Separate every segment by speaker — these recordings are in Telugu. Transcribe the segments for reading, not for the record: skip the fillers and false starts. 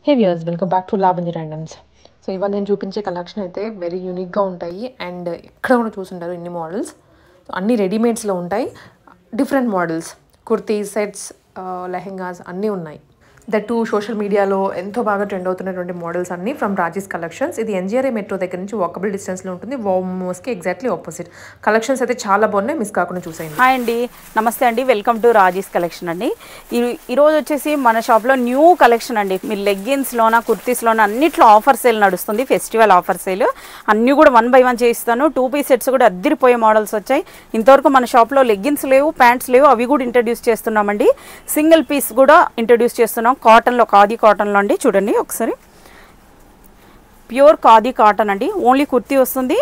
Speaker 1: Hey viewers, welcome back to Lavanya randoms. So ఇవాళ నేను చూపించే కలెక్షన్ అయితే వెరీ యూనిక్గా ఉంటాయి అండ్ ఎక్కడ కూడా చూసుంటారు ఇన్ని మోడల్స్. సో అన్ని రెడీమేడ్స్లో ఉంటాయి, different models, kurtis, sets, lehengas అన్నీ ఉన్నాయి. దట్ టూ సోషల్ మీడియాలో ఎంతో బాగా ట్రెండ్ అవుతున్నటువంటి మోడల్స్ అన్ని ఫ్రమ్ రాజీస్ కలెక్షన్స్. ఇది ఎన్జీఆర్ఏ మెట్రో దగ్గర నుంచి వాకబుల్ డిస్టెన్స్లో ఉంటుంది, వామోస్కి ఎగ్జాక్ట్లీ ఆపోజిట్. కలెక్షన్స్ అయితే చాలా బాగున్నాయి, మిస్ కాకుండా చూసేయండి.
Speaker 2: హాయ్ అండి, నమస్తే అండి, వెల్కమ్ టు రాజీస్ కలెక్షన్ అండి. ఈరోజు వచ్చేసి మన షాప్లో న్యూ కలెక్షన్ అండి. మీరు లెగ్గిన్స్లోన, కుర్తీస్లోన అన్నిట్లో ఆఫర్ సేల్ నడుస్తుంది, ఫెస్టివల్ ఆఫర్ సేల్. అన్నీ కూడా 1 by 1 చేయిస్తాను. 2 piece సెట్స్ కూడా అద్దరిపోయే మోడల్స్ వచ్చాయి. ఇంతవరకు మన షాప్లో లెగ్గిన్స్ లేవు, ప్యాంట్స్ లేవు, అవి కూడా ఇంట్రడ్యూస్ చేస్తున్నామండి. సింగిల్ పీస్ కూడా ఇంట్రడ్యూస్ చేస్తున్నాం, కాటన్లో, ఖాదీ కాటన్లో అండి. చూడండి ఒకసారి, ప్యూర్ ఖాదీ కాటన్ అండి. ఓన్లీ కుర్తీ వస్తుంది,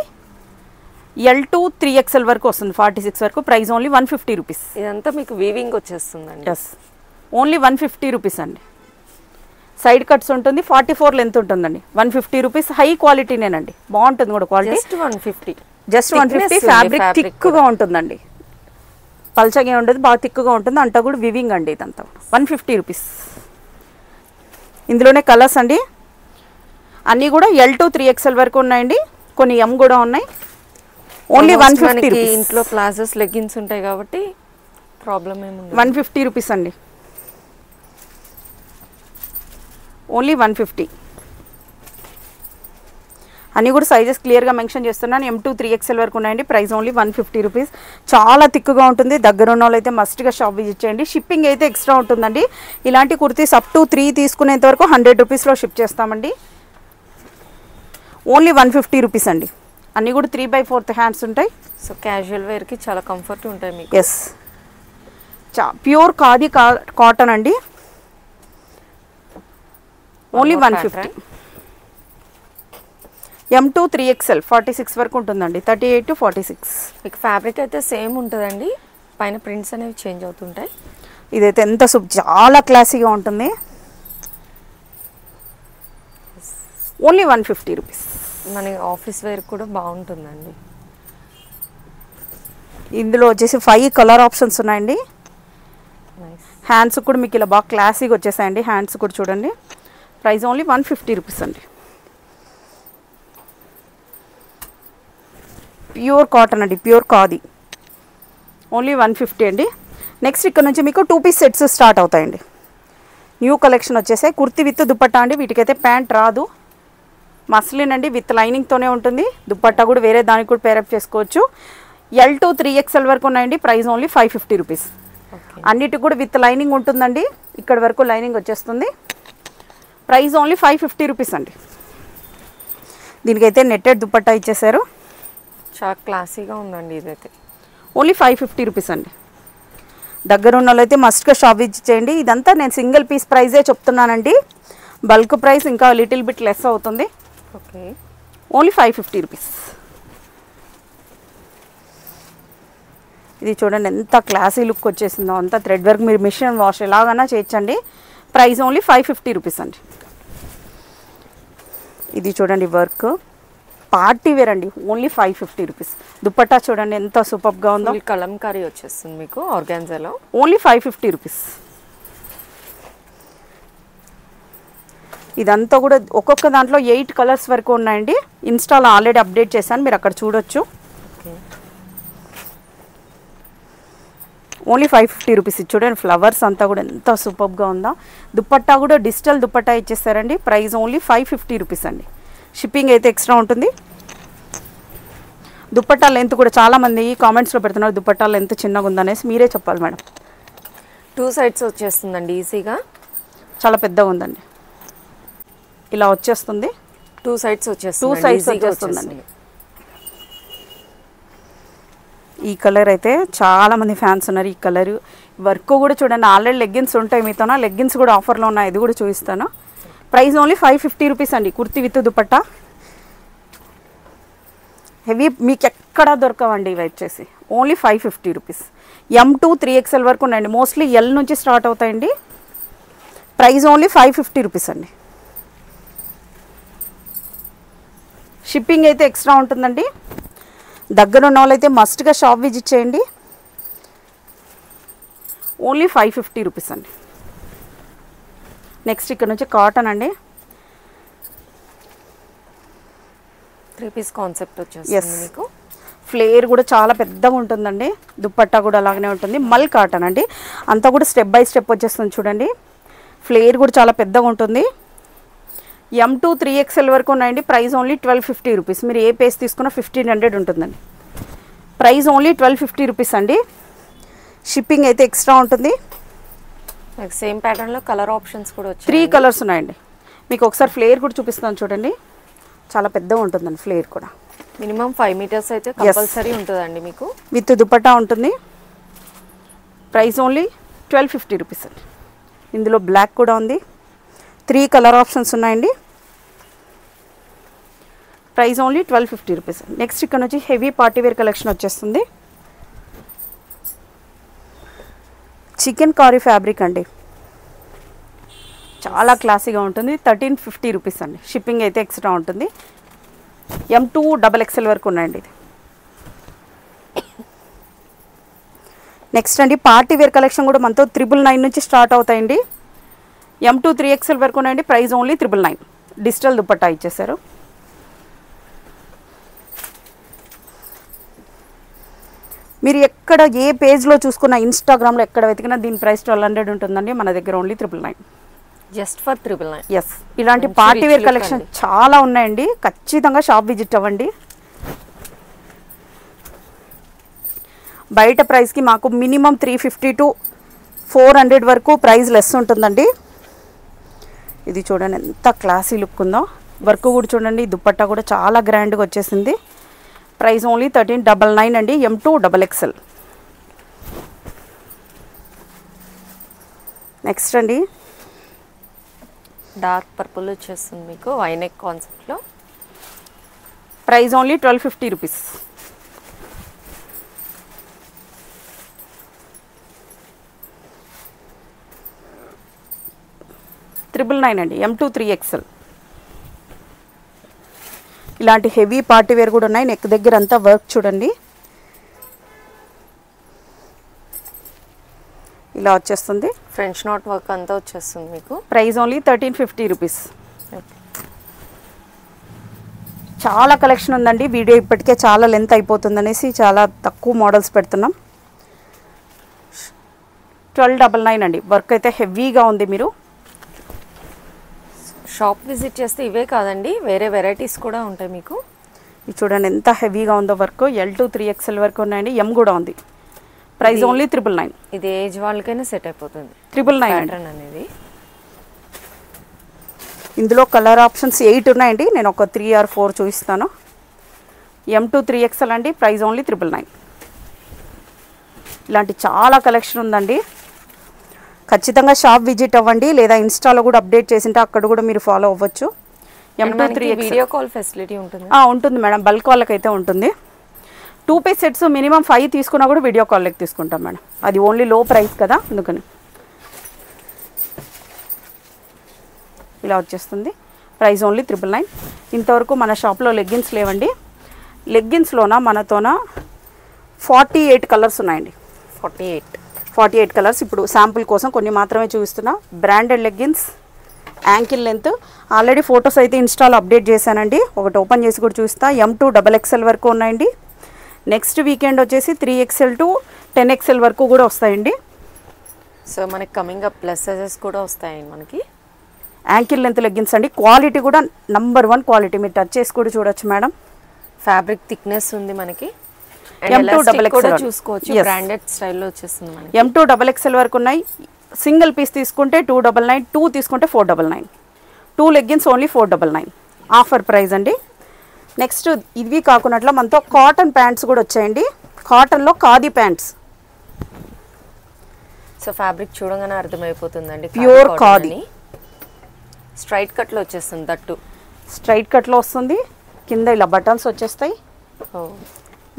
Speaker 2: L to 3XL వరకు వస్తుంది, 46 వరకు. Price only 150 rupees.
Speaker 3: ఇదంతా మీకు వీవింగ్ వచ్చేస్తుందండి.
Speaker 2: ఎస్, ఓన్లీ 150 రూపీస్ అండి. సైడ్ కట్స్ ఉంటుంది, 44 లెంత్ ఉంటుందండి. 150 రూపీస్. హై క్వాలిటీనేనండి, బాగుంటుంది కూడా క్వాలిటీ. జస్ట్ 150. ఫ్యాబ్రిక్ థిక్గా ఉంటుందండి, పల్చగా ఉండదు, బాగా థిక్గా ఉంటుంది. అంతా కూడా వివింగ్ అండి. ఇదంతా 150 రూపీస్. ఇందులోనే కలర్స్ అండి, అన్నీ కూడా L to 3XL వరకు ఉన్నాయండి, కొన్ని M కూడా ఉన్నాయి. Only 150 rupees.
Speaker 3: ఇంట్లో ప్లాజోస్, లెగ్గిన్స్ ఉంటాయి కాబట్టి ప్రాబ్లం ఏముంది.
Speaker 2: 150 రూపీస్ అండి, ఓన్లీ 150. అన్నీ కూడా సైజెస్ క్లియర్గా మెన్షన్ చేస్తున్నాను. M to 3XL వరకు ఉన్నాయండి. Price only 150 rupees. చాలా థిక్గా ఉంటుంది. దగ్గర ఉన్న వాళ్ళు అయితే మస్ట్గా షాప్ విజిట్ చేయండి. షిప్పింగ్ అయితే ఎక్స్ట్రా ఉంటుందండి. ఇలాంటి కుర్తీస్ అప్ టు 3 తీసుకునేంత వరకు 100 రూపీస్లో షిప్ చేస్తామండి. ఓన్లీ 150 రూపీస్ అండి. అన్నీ కూడా 3/4 హ్యాండ్స్ ఉంటాయి.
Speaker 3: సో క్యాజువల్ వేర్కి చాలా కంఫర్ట్ ఉంటాయి మీకు.
Speaker 2: ఎస్, ప్యూర్ ఖాదీ కాటన్ అండి. ఓన్లీ 150. M to 3XL 46 వరకు ఉంటుందండి, 38 to 46.
Speaker 3: మీకు ఫ్యాబ్రిక్ అయితే సేమ్ ఉంటుందండి, పైన ప్రింట్స్ అనేవి చేంజ్ అవుతుంటాయి.
Speaker 2: ఇదైతే ఎంత చాలా క్లాసీగా ఉంటుంది. Only 150 rupees.
Speaker 3: మన ఆఫీస్ వేర్ కూడా బాగుంటుందండి.
Speaker 2: ఇందులో వచ్చేసి 5 కలర్ ఆప్షన్స్ ఉన్నాయండి. హ్యాండ్స్ కూడా మీకు ఇలా బాగా క్లాసీగా వచ్చేసాయండి. హ్యాండ్స్ కూడా చూడండి. ప్రైస్ ఓన్లీ 150 రూపీస్ అండి. ప్యూర్ కాటన్ అండి, ప్యూర్ ఖాదీ. ఓన్లీ 150 అండి. నెక్స్ట్ ఇక్కడ నుంచి మీకు 2 piece సెట్స్ స్టార్ట్ అవుతాయండి. న్యూ కలెక్షన్ వచ్చేసాయి. కుర్తీ విత్ దుపట్టా అండి. వీటికైతే ప్యాంట్ రాదు, మస్లిన్ అండి, విత్ లైనింగ్తోనే ఉంటుంది. దుపట్టా కూడా వేరే దానికి కూడా పేరప్ చేసుకోవచ్చు. L to 3XL వరకు ఉన్నాయండి. Price only 550 rupees. అన్నిటికి కూడా విత్ లైనింగ్ ఉంటుందండి. ఇక్కడ వరకు లైనింగ్ వచ్చేస్తుంది. ప్రైస్ ఓన్లీ 550 రూపీస్ అండి. దీనికైతే నెట్టెడ్ దుపట్టా ఇచ్చేసారు,
Speaker 3: చాలా క్లాసీగా ఉందండి. ఇదైతే
Speaker 2: ఓన్లీ 550 రూపీస్ అండి. దగ్గర ఉన్న వాళ్ళైతే మస్ట్గా షాప్ విజిట్ చేయండి. ఇదంతా నేను సింగిల్ పీస్ ప్రైజే చెప్తున్నానండి. బల్క్ ప్రైస్ ఇంకా లిటిల్ బిట్ లెస్ అవుతుంది.
Speaker 3: Okay,
Speaker 2: only 550 rupees. ఇది చూడండి ఎంత క్లాసీ లుక్ వచ్చేసిందో. అంతా థ్రెడ్ వర్క్, మీరు మిషన్ వాష్ ఎలాగైనా చేయొచ్చండి. ప్రైస్ ఓన్లీ 550 రూపీస్ అండి. ఇది చూడండి వర్క్, పార్టీ వేర్ అండి. Only 550 rupees. దుపట్టా చూడండి ఎంత సూపర్గా ఉందో.
Speaker 3: కలంకారీ వచ్చేస్తుంది మీకు ఆర్గాన్జాలో.
Speaker 2: Only 550 rupees. ఇదంతా కూడా ఒక్కొక్క దాంట్లో 8 కలర్స్ వరకు ఉన్నాయండి. ఇన్స్టాలో ఆల్రెడీ అప్డేట్ చేశాను, మీరు అక్కడ చూడొచ్చు. Only 550 rupees. చూడండి ఫ్లవర్స్ అంతా కూడా ఎంత సూపర్గా ఉందో. దుపట్టా కూడా డిజిటల్ దుపట్టా ఇచ్చేస్తారండి. ప్రైస్ ఓన్లీ 550 రూపీస్ అండి. షిప్పింగ్ అయితే ఎక్స్ట్రా ఉంటుంది. దుపట్టా లెంత్ కూడా చాలామంది కామెంట్స్లో పెడుతున్నారు, దుపట్టా లెంత్ చిన్నగా ఉందనేసి. మీరే చెప్పాలి మేడం.
Speaker 3: 2 sides వచ్చేస్తుందండి ఈజీగా.
Speaker 2: చాలా పెద్దగా ఉందండి, ఇలా వచ్చేస్తుంది.
Speaker 3: 2 sides
Speaker 2: వచ్చేస్తుందండి. ఈ కలర్ అయితే చాలా మంది ఫ్యాన్స్ ఉన్నారు. ఈ కలర్ వర్క్ కూడా చూడండి. ఆల్రెడీ లెగ్గిన్స్ ఉంటాయి మీతోనా, లెగ్గిన్స్ కూడా ఆఫర్లో ఉన్నాయి, ఇది కూడా చూపిస్తాను. ప్రైస్ ఓన్లీ 550 రూపీస్ అండి. కుర్తీ విత్ దుపట్టా హెవీ, మీకు ఎక్కడా దొరకవండి ఇవి వచ్చేసి. Only 550 rupees. M to 3XL వరకు ఉన్నాయండి. మోస్ట్లీ L నుంచి స్టార్ట్ అవుతాయండి. ప్రైస్ ఓన్లీ 550 రూపీస్ అండి. షిప్పింగ్ అయితే ఎక్స్ట్రా ఉంటుందండి. దగ్గర ఉన్న వాళ్ళైతే మస్ట్గా షాప్ విజిట్ చేయండి. ఓన్లీ 550 రూపీస్ అండి. నెక్స్ట్ ఇక్కడ నుంచి కాటన్ అండి.
Speaker 3: 3 పీస్ కాన్సెప్ట్ వచ్చేస్తుంది మీకు.
Speaker 2: ఫ్లేర్ కూడా చాలా పెద్దగా ఉంటుందండి. దుప్పట్టా కూడా అలాగనే ఉంటుంది. మల్ కాటన్ అండి, అంతా కూడా స్టెప్ బై స్టెప్ వచ్చేస్తుంది చూడండి. ఫ్లేర్ కూడా చాలా పెద్దగా ఉంటుంది. M2 3XL వరకు ఉన్నాయండి. Price only 1250 rupees. మీరు ఏ పేస్ తీసుకున్నా 1500 ఉంటుందండి. ప్రైస్ ఓన్లీ 1250 రూపీస్ అండి. షిప్పింగ్ అయితే ఎక్స్ట్రా ఉంటుంది.
Speaker 3: సేమ్ ప్యాటర్న్లో కలర్ ఆప్షన్స్ కూడా వచ్చాయి.
Speaker 2: 3 కలర్స్ ఉన్నాయండి. మీకు ఒకసారి ఫ్లేర్ కూడా చూపిస్తాను చూడండి. చాలా పెద్దగా ఉంటుందండి ఫ్లేర్ కూడా.
Speaker 3: మినిమం 5 మీటర్స్ అయితే కంపల్సరీ ఉంటుందండి మీకు.
Speaker 2: విత్ దుపట్టా ఉంటుంది. ప్రైస్ ఓన్లీ 1250 రూపీస్ అండి. ఇందులో బ్లాక్ కూడా ఉంది. 3 కలర్ ఆప్షన్స్ ఉన్నాయండి. Price only 1250 rupees. నెక్స్ట్ ఇక్కడ నుంచి హెవీ పార్టీవేర్ కలెక్షన్ వచ్చేస్తుంది. చికెన్ కారీ ఫ్యాబ్రిక్ అండి, చాలా క్లాసీగా ఉంటుంది. 1350 రూపీస్ అండి. షిప్పింగ్ అయితే ఎక్స్ట్రా ఉంటుంది. M2 XXL వరకు ఉన్నాయండి ఇది. నెక్స్ట్ అండి పార్టీవేర్ కలెక్షన్ కూడా మనతో 999 నుంచి స్టార్ట్ అవుతాయండి. M2 3XL వరకు ఉన్నాయండి. Price only 999. డిజిటల్ దుపట్టా ఇచ్చేసారు. మీరు ఎక్కడ ఏ పేజ్లో చూసుకున్న, ఇన్స్టాగ్రామ్లో ఎక్కడ వెతికినా దీని ప్రైస్ 1200 ఉంటుందండి. మన దగ్గర ఓన్లీ 999.
Speaker 3: Just for 999.
Speaker 2: ఎస్, ఇలాంటి పార్టీవేర్ కలెక్షన్ చాలా ఉన్నాయండి. ఖచ్చితంగా షాప్ విజిట్ అవ్వండి. బయట ప్రైస్కి మాకు మినిమం 350 to 400 వరకు ప్రైస్ లెస్ ఉంటుందండి. ఇది చూడండి ఎంత క్లాసీ లుక్ ఉందో. వర్క్ కూడా చూడండి. దుపట్టా కూడా చాలా గ్రాండ్గా వచ్చేసింది. ప్రైస్ ఓన్లీ 1399 అండి. M2 XXL. నెక్స్ట్ అండి
Speaker 3: డార్క్ పర్పుల్ వచ్చేస్తుంది మీకు వైనెక్ కాన్సెప్ట్లో.
Speaker 2: Price only 1250 rupees. $999 అండి. M2 3XL. ఇలాంటి హెవీ పార్టీవేర్ కూడా ఉన్నాయి. నెక్ దగ్గర అంతా వర్క్ చూడండి. ఇలా వచ్చేస్తుంది.
Speaker 3: ఫ్రెంచ్ నాట్ వర్క్ అంతా వచ్చేస్తుంది మీకు.
Speaker 2: Price only 1350 rupees. చాలా కలెక్షన్ ఉందండి. వీడియో ఇప్పటికే చాలా లెంత్ అయిపోతుంది అనేసి చాలా తక్కువ మోడల్స్ పెడుతున్నాం. 1299 అండి. వర్క్ అయితే హెవీగా ఉంది. మీరు
Speaker 3: షాప్ విజిట్ చేస్తే ఇవే కాదండి, వేరే వెరైటీస్ కూడా ఉంటాయి మీకు.
Speaker 2: ఇది చూడండి ఎంత హెవీగా ఉందో వర్క్. L2 3XL వరకు ఉన్నాయండి. M కూడా ఉంది. Price only 999.
Speaker 3: ఇది ఏజ్ వాళ్ళకైనా సెట్ అయిపోతుంది.
Speaker 2: 999
Speaker 3: అనేది.
Speaker 2: ఇందులో కలర్ ఆప్షన్స్ 8 ఉన్నాయండి. నేను ఒక 3 or 4 చూపిస్తాను. M2 3XL అండి. Price only 999. ఇలాంటి చాలా కలెక్షన్ ఉందండి. ఖచ్చితంగా షాప్ విజిట్ అవ్వండి, లేదా ఇన్స్టాలో కూడా అప్డేట్ చేసింటే అక్కడ కూడా మీరు ఫాలో అవ్వచ్చు.
Speaker 3: M2 3XL video call facility ఉంటుంది.
Speaker 2: ఉంటుంది మేడం. బల్క్ వాళ్ళకైతే ఉంటుంది. 2 పీస్ సెట్స్ మినిమం 5 తీసుకున్నా కూడా వీడియో కాల్కి తీసుకుంటాం మేడం. అది ఓన్లీ లో ప్రైస్ కదా, అందుకని. ఇలా వచ్చేస్తుంది. Price only 999. ఇంతవరకు మన షాప్లో లెగ్గిన్స్ లేవండి. లెగ్గిన్స్లోన మనతోన 48 కలర్స్ ఉన్నాయండి. 48 కలర్స్. ఇప్పుడు శాంపుల్ కోసం కొన్ని మాత్రమే చూపిస్తున్నా. Branded leggings, ankle length. Already photos అయితే ఇన్స్టాలో అప్డేట్ చేశానండి. ఒకటి ఓపెన్ చేసి కూడా చూస్తా. M2 XXL వరకు ఉన్నాయండి. నెక్స్ట్ వీకెండ్ వచ్చేసి 3XL to 10XL వరకు కూడా వస్తాయండి.
Speaker 3: సో మనకి కమింగ్ అప్ ప్లస్ సైజెస్ కూడా వస్తాయండి మనకి.
Speaker 2: యాంకిల్ లెంత్ లెగ్గిన్స్ అండి. క్వాలిటీ కూడా నంబర్ 1 క్వాలిటీ. మీరు టచ్ చేసి కూడా చూడొచ్చు మేడం.
Speaker 3: ఫ్యాబ్రిక్ థిక్నెస్ ఉంది మనకి.
Speaker 2: M2 XXL
Speaker 3: కూడా చూసుకోవచ్చు. బ్రాండెడ్ స్టైల్లో వచ్చేస్తుంది మనకి.
Speaker 2: M2 XXL వరకు ఉన్నాయి. సింగిల్ పీస్ తీసుకుంటే 299, 2 తీసుకుంటే 499. 2 లెగ్గిన్స్ ఓన్లీ 499. ఆఫర్ ప్రైస్ అండి. నెక్స్ట్ ఇవి కాకున్నట్ల మనతో కాటన్ ప్యాంట్స్ కూడా వచ్చాయండి. కాటన్లో ఖాదీ ప్యాంట్స్.
Speaker 3: సో ఫ్యాబ్రిక్ చూడగానే అర్థమైపోతుందండి.
Speaker 2: ప్యూర్ ఖాదీ.
Speaker 3: స్ట్రైట్ కట్లో వచ్చేస్తుంది. దట్టు
Speaker 2: స్ట్రైట్ కట్లో వస్తుంది. కింద ఇలా బటన్స్ వచ్చేస్తాయి.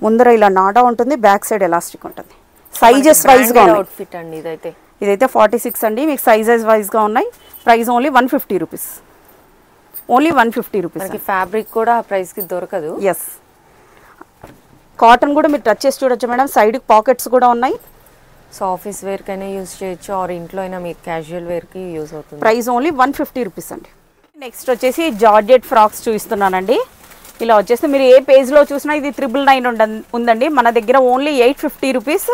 Speaker 2: ముందర ఇలా నాడా ఉంటుంది. బ్యాక్ సైడ్ ఎలాస్టిక్ ఉంటుంది. సైజెస్ వైజ్గా
Speaker 3: అవుట్ఫిట్ అండి ఇదైతే.
Speaker 2: ఇదైతే 46 అండి. మీకు సైజెస్ వైజ్గా ఉన్నాయి. Price only 150 rupees. Only 150 rupees.
Speaker 3: Fabric కూడా ఆ ప్రైస్కి దొరకదు.
Speaker 2: ఎస్. కాటన్ కూడా మీరు టచ్ చేసి చూడొచ్చు మేడం. సైడ్ పాకెట్స్ కూడా ఉన్నాయి.
Speaker 3: సో ఆఫీస్ వేర్కైనా యూజ్ చేయొచ్చు, ఆర్ ఇంట్లో అయినా మీకు క్యాజువల్ వేర్కి యూజ్ అవుతుంది.
Speaker 2: ప్రైస్ ఓన్లీ 150 రూపీస్ అండి. నెక్స్ట్ వచ్చేసి జార్జెట్ ఫ్రాక్స్ చూపిస్తున్నానండి. ఇలా వచ్చేస్తే మీరు ఏ పేజ్లో చూసినా ఇది 999 ఉందండి. మన దగ్గర only 850 rupees.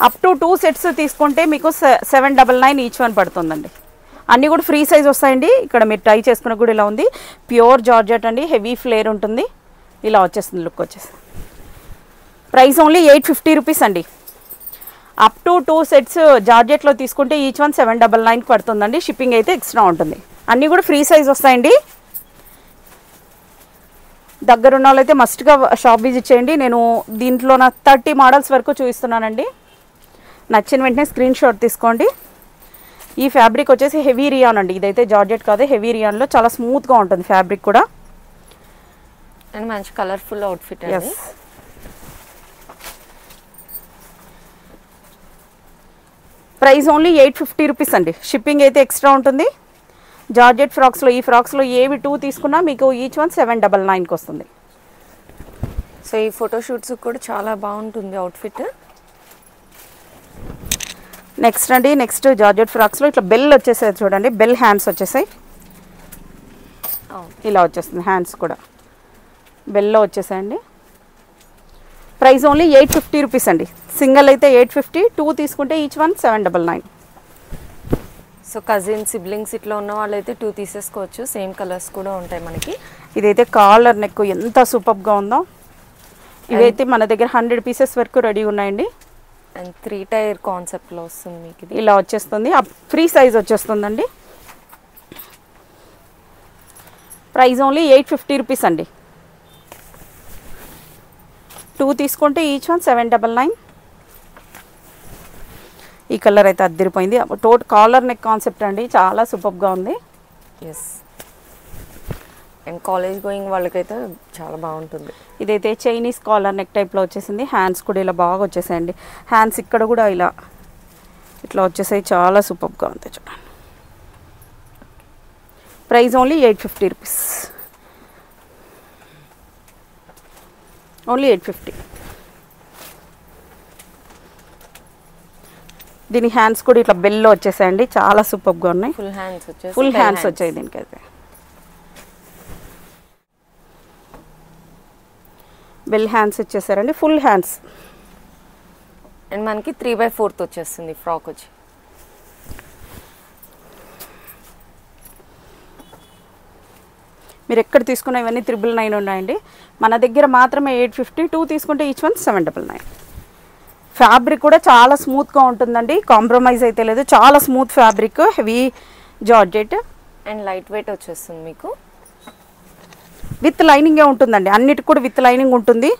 Speaker 2: Up to 2 sets తీసుకుంటే మీకు 799 ఈచ్ వన్ పడుతుందండి. అన్నీ కూడా ఫ్రీ సైజ్ వస్తాయండి. ఇక్కడ మీరు ట్రై చేసుకున్న కూడా ఇలా ఉంది. ప్యూర్ జార్జెట్ అండి, హెవీ ఫ్లేర్ ఉంటుంది. ఇలా వచ్చేస్తుంది లుక్ వచ్చేసి. ప్రైస్ ఓన్లీ 850 రూపీస్ అండి. అప్ టు 2 సెట్స్ జార్జెట్లో తీసుకుంటే ఈచ్ వన్ 799 పడుతుందండి. షిప్పింగ్ అయితే ఎక్స్ట్రా ఉంటుంది. అన్నీ కూడా ఫ్రీ సైజ్ వస్తాయండి. దగ్గరున్న వాళ్ళైతే మస్ట్గా షాప్ విజిట్ చేయండి. నేను దీంట్లో నా 30 మోడల్స్ వరకు చూపిస్తున్నానండి. నచ్చిన వెంటనే స్క్రీన్ షాట్ తీసుకోండి. ఈ ఫ్యాబ్రిక్ వచ్చేసి హెవీ రియాన్ అండి. ఇదైతే జార్జెట్ కాదు, హెవీ రియాన్లో చాలా స్మూత్గా ఉంటుంది ఫ్యాబ్రిక్ కూడా.
Speaker 3: అండ్ మంచి కలర్ఫుల్ అవుట్ఫిట్ అండి.
Speaker 2: ప్రైస్ ఓన్లీ 850 రూపీస్ అండి. షిప్పింగ్ అయితే ఎక్స్ట్రా ఉంటుంది. జార్జెట్ ఫ్రాక్స్లో ఈ ఫ్రాక్స్లో ఏవి 2 తీసుకున్నా మీకు ఈచ్ వన్ 799కి వస్తుంది.
Speaker 3: సో ఈ ఫోటోషూట్స్ కూడా చాలా బాగుంటుంది అవుట్ఫిట్.
Speaker 2: నెక్స్ట్ అండి, నెక్స్ట్ జార్జెట్ ఫ్రాక్స్లో ఇట్లా బెల్ వచ్చేసాయి చూడండి. బెల్ హ్యాండ్స్ వచ్చేసాయి. ఇలా వచ్చేస్తుంది హ్యాండ్స్ కూడా బెల్లో వచ్చేసాయండి. ప్రైస్ ఓన్లీ 850 రూపీస్ అండి. సింగిల్ అయితే 850, 2 తీసుకుంటే each one 799.
Speaker 3: So cousin siblings ఇట్లా ఉన్న వాళ్ళైతే 2 తీసేసుకోవచ్చు. సేమ్ కలర్స్ కూడా ఉంటాయి మనకి.
Speaker 2: ఇదైతే కాలర్ నెక్ ఎంత సూపర్గా ఉందో. ఇవైతే మన దగ్గర 100 పీసెస్ వరకు రెడీ ఉన్నాయండి.
Speaker 3: అండ్ 3 టైర్ కాన్సెప్ట్లో వస్తుంది మీకు ఇది.
Speaker 2: ఇలా వచ్చేస్తుంది. ఫ్రీ సైజ్ వచ్చేస్తుందండి. ప్రైస్ ఓన్లీ 850 రూపీస్ అండి. 2 తీసుకుంటే ఈచ్ వన్ 799. ఈ కలర్ అయితే అద్దరిపోయింది. కాలర్ నెక్ కాన్సెప్ట్ అండి, చాలా సూపర్గా ఉంది.
Speaker 3: ఎస్, అండ్ కాలేజ్ గోయింగ్ వాళ్ళకైతే చాలా బాగుంటుంది.
Speaker 2: ఇదైతే చైనీస్ కాలర్ నెక్ టైప్లో వచ్చేసింది. హ్యాండ్స్ కూడా ఇలా బాగా వచ్చేసాయండి. హ్యాండ్స్ ఇక్కడ కూడా ఇట్లా వచ్చేసాయి. చాలా సూపర్గా ఉంది చూడండి. Price only 850 rupees. ఓన్లీ 850. దీని హ్యాండ్స్ కూడా ఇట్లా బెల్లో వచ్చేసాయండి. చాలా సూపర్గా ఉన్నాయి. ఫుల్ హ్యాండ్స్ వచ్చాయి దీనికైతే. బెల్ హ్యాండ్స్ వచ్చేసారండి, ఫుల్ హ్యాండ్స్.
Speaker 3: అండ్ మనకి 3/4 వచ్చేస్తుంది ఫ్రాక్ వచ్చి.
Speaker 2: మీరు ఎక్కడ తీసుకున్న ఇవన్నీ 999 ఉన్నాయండి. మన దగ్గర మాత్రమే 850, 2 తీసుకుంటే ఈచ్ వన్ 799. ఫ్యాబ్రిక్ కూడా చాలా స్మూత్గా ఉంటుందండి, కాంప్రమైజ్ అయితే లేదు. చాలా smooth fabric, heavy georgette
Speaker 3: and light weight వచ్చేస్తుంది మీకు.
Speaker 2: విత్ లైనింగే ఉంటుందండి. అన్నిటికి కూడా విత్ లైనింగ్ ఉంటుంది.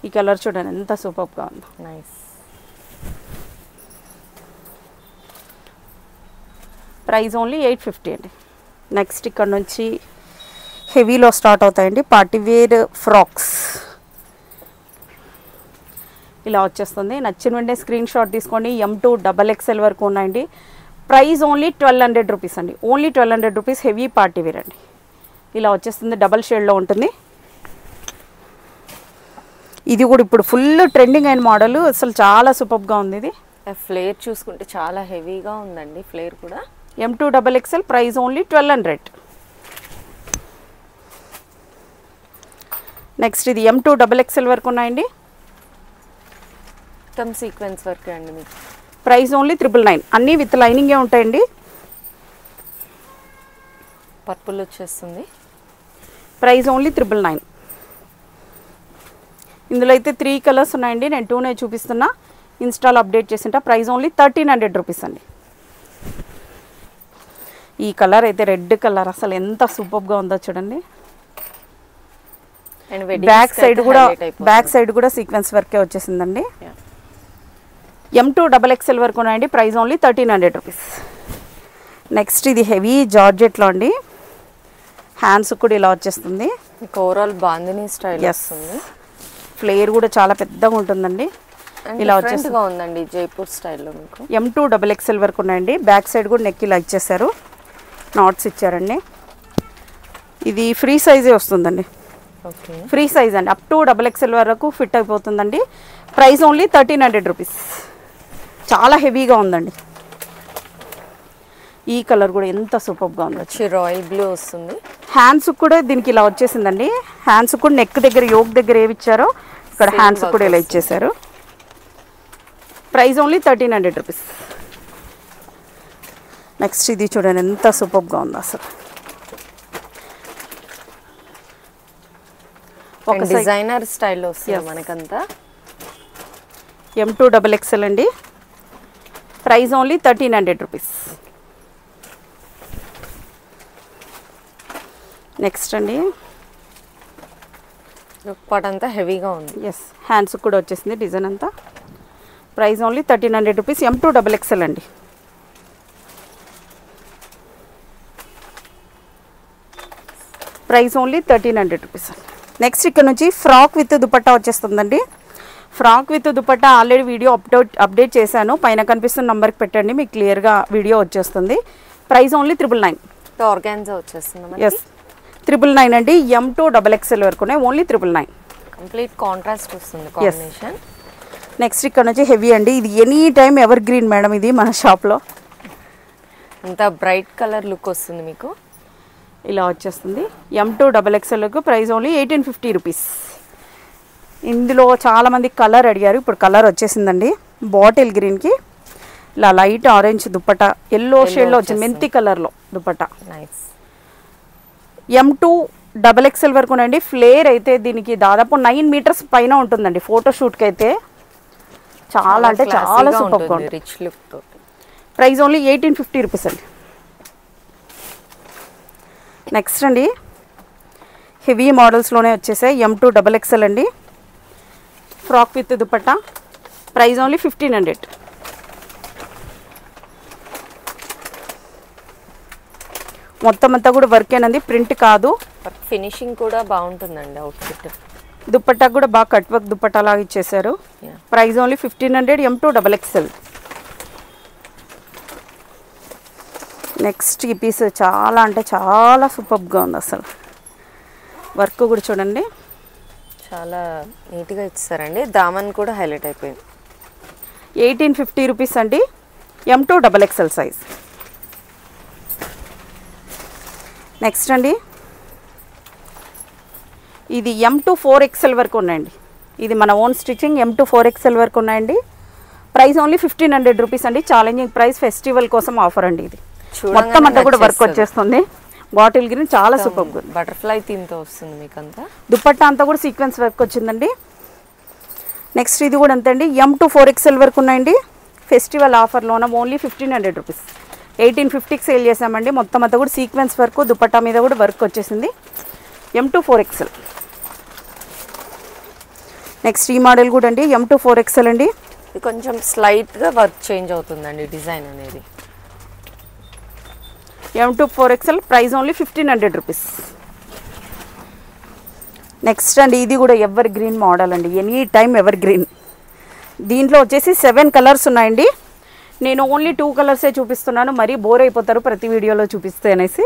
Speaker 2: ఈ కలర్ చూడండి ఎంత సూపర్గా ఉందో.
Speaker 3: నైస్.
Speaker 2: ప్రైస్ ఓన్లీ 850 అండి. నెక్స్ట్ ఇక్కడ నుంచి హెవీలో స్టార్ట్ అవుతాయండి పార్టీవేర్ ఫ్రాక్స్. ఇలా వచ్చేస్తుంది. నచ్చిన వెంటనే స్క్రీన్ షాట్ తీసుకోండి. M2 XXL వరకు ఉన్నాయండి. ప్రైస్ ఓన్లీ 1200 రూపీస్ అండి. Only 1200 rupees. హెవీ పార్టీవేర్ అండి. ఇలా వచ్చేస్తుంది. డబల్ షేడ్లో ఉంటుంది. ఇది కూడా ఇప్పుడు ఫుల్ ట్రెండింగ్ అయిన మోడల్. అసలు చాలా సూపర్గా ఉంది. ఇది
Speaker 3: ఫ్లేర్ చూసుకుంటే చాలా హెవీగా ఉందండి. ఫ్లేర్ కూడా
Speaker 2: M2 XXL. Price only 1200. Next ఇది M2 XXL వరకు ఉన్నాయండి.
Speaker 3: మొత్తం సీక్వెన్స్ వర్క్ అండి మీకు.
Speaker 2: Price only 999. అన్నీ విత్ లైనింగే ఉంటాయండి.
Speaker 3: పర్పుల్ వచ్చేస్తుంది.
Speaker 2: Price only 999. ఇందులో అయితే 3 కలర్స్ ఉన్నాయండి. నేను 2నే చూపిస్తున్నా. ఇన్స్టాల్ అప్డేట్ చేసింటా. ప్రైస్ ఓన్లీ 1300 రూపీస్ అండి. ఈ కలర్ అయితే రెడ్ కలర్ అసలు ఎంత సూపర్గా ఉందో చూడండి. బ్యాక్ సైడ్ కూడా సీక్వెన్స్ వర్కే వచ్చేసిందండి. M2 XXL వరకు ఉన్నాయండి. Price only 1300 rupees. నెక్స్ట్ ఇది హెవీ జార్జెట్లో అండి. హ్యాండ్స్ కూడా ఇలా వచ్చేస్తుంది.
Speaker 3: ఓవరాల్ బాందిని స్టైల్ వస్తుంది.
Speaker 2: ఫ్లేర్ కూడా చాలా పెద్దగా ఉంటుందండి. ఇలా
Speaker 3: వచ్చేసిందిగా ఉందండి జైపూర్ స్టైల్లో మీకు.
Speaker 2: M2 XXL వరకు ఉన్నాయండి. బ్యాక్ సైడ్ కూడా నెక్ ఇలా ఇచ్చేసారు, నాట్స్ ఇచ్చారండి. ఇది ఫ్రీ సైజే వస్తుందండి.
Speaker 3: ఓకే,
Speaker 2: ఫ్రీ సైజ్ అండి. అప్ టు XXL వరకు ఫిట్ అయిపోతుందండి. Price only 1300 rupees. చాలా హెవీగా ఉందండి. ఈ కలర్ కూడా ఎంత సూపర్గా ఉంది.
Speaker 3: వచ్చి రాయల్ బ్లూ వస్తుంది.
Speaker 2: హ్యాండ్స్ కూడా దీనికి ఇలా వచ్చేసిందండి. హ్యాండ్స్ కూడా నెక్ దగ్గర యోక్ దగ్గర ఏవి ఇచ్చారో ఇక్కడ హ్యాండ్స్ కూడా ఇలా ఇచ్చేసారు. Price only 1300 rupees. నెక్స్ట్ ఇది చూడండి ఎంత సూపర్గా ఉంది అసలు.
Speaker 3: ఒక డిజైనర్ స్టైల్లో వస్తుంది మనకంతా.
Speaker 2: M2XXL అండి. Price only 1300 rupees. నెక్స్ట్ అండి
Speaker 3: పార్ట్ అంతా హెవీగా ఉంది.
Speaker 2: ఎస్ హ్యాండ్స్ కూడా వచ్చేసింది డిజైన్ అంతా. Price only 1300 rupees. M2XXL అండి. Price only 1300 rupees. నెక్స్ట్ ఇక్కడ నుంచి ఫ్రాక్ విత్ దుపట్టా వచ్చేస్తుందండి. Frock with dupatta already video update చేశాను. పైన కనిపిస్తున్న నెంబర్కి పెట్టండి, మీకు క్లియర్గా వీడియో వచ్చేస్తుంది. Price only 999.
Speaker 3: ఆర్గాన్జా వచ్చేస్తుంది.
Speaker 2: ఎస్ 999 అండి. M2XXL వరకు ఉన్నాయి. ఓన్లీ 999.
Speaker 3: కంప్లీట్ కాంట్రాస్ట్ వస్తుంది కాంబినేషన్.
Speaker 2: నెక్స్ట్ ఇక్కడ నుంచి హెవీ అండి. ఇది any time ever green madam. ఇది మన షాప్లో
Speaker 3: అంత బ్రైట్ కలర్ లుక్ వస్తుంది మీకు.
Speaker 2: ఇలా వచ్చేస్తుంది. M2XXLకు ప్రైస్ ఓన్లీ 1850 రూపీస్. ఇందులో చాలామంది కలర్ అడిగారు. ఇప్పుడు కలర్ వచ్చేసిందండి. బాటిల్ గ్రీన్కి ఇలా లైట్ ఆరెంజ్ దుపట్టా, ఎల్లో షేడ్లో వచ్చింది, మెంతి కలర్లో దుపట్టా.
Speaker 3: నైస్.
Speaker 2: M2XXL వరకు అండి. ఫ్లేర్ అయితే దీనికి దాదాపు 9 మీటర్స్ పైన ఉంటుందండి. ఫోటోషూట్కి అయితే చాలా అంటే చాలా సూపర్గా ఉంటుంది.
Speaker 3: Rich look.
Speaker 2: Price only 1850 rupees అండి. నెక్స్ట్ అండి హెవీ మోడల్స్లోనే వచ్చేసాయి. M2XXL అండి. Frock with dupatta. Price only 1500. మొత్తం అంతా కూడా వర్క్ అయినది, ప్రింట్ కాదు.
Speaker 3: ఫినిషింగ్ కూడా బాగుంటుందండి. అవుట్ఫిట్
Speaker 2: దుపట్టా కూడా బాగా కట్ వర్క్ దుపట్టా లాగా ఇచ్చేసారు. Price only 1500. M2XXL. నెక్స్ట్ ఈ పీస్ చాలా అంటే చాలా సూపర్గా ఉంది అసలు. వర్క్ కూడా చూడండి
Speaker 3: చాలా నీట్గా ఇచ్చారండి. దామన్ కూడా హైలైట్ అయిపోయింది.
Speaker 2: 1850 రూపీస్ అండి. M2XXL size. నెక్స్ట్ అండి ఇది M2XXL వరకు ఉన్నాయండి. ఇది మన ఓన్ స్టిచ్చింగ్. M2XXL వరకు ఉన్నాయండి. ప్రైస్ ఓన్లీ 1500 రూపీస్ అండి. Challenging price. ఫెస్టివల్ కోసం ఆఫర్ అండి. ఇది మొత్తం అంతా కూడా వర్క్ వచ్చేస్తుంది. బాటిల్ గ్రీన్ చాలా సూపర్ గుడ్.
Speaker 3: బటర్ఫ్లై థీమ్ తో వస్తుంది మీకు అంతా.
Speaker 2: దుపట్టా అంతా కూడా సీక్వెన్స్ వర్క్ వచ్చిందండి. నెక్స్ట్ ఇది కూడా అంతే అండి. M2XXL వరకు ఉన్నాయండి. ఫెస్టివల్ ఆఫర్లోన ఓన్లీ 1500 రూపీస్. 1850కి సేల్ చేసామండి. మొత్తం అంతా కూడా సీక్వెన్స్ వర్క్, దుపట్టా మీద కూడా వర్క్ వచ్చేసింది. M2XXL. నెక్స్ట్ ఈ మోడల్ కూడా అండి M2XXL అండి.
Speaker 3: ఇది కొంచెం స్లైట్గా వర్క్ చేంజ్ అవుతుందండి డిజైన్ అనేది.
Speaker 2: M2XXL price only 1500 rupees. Next అండి ఇది కూడా ఎవర్ గ్రీన్ మోడల్ అండి. Any time ever green. దీంట్లో వచ్చేసి 7 కలర్స్ ఉన్నాయండి. నేను ఓన్లీ 2 కలర్సే చూపిస్తున్నాను. మరీ బోర్ అయిపోతారు ప్రతి వీడియోలో చూపిస్తే అనేసి.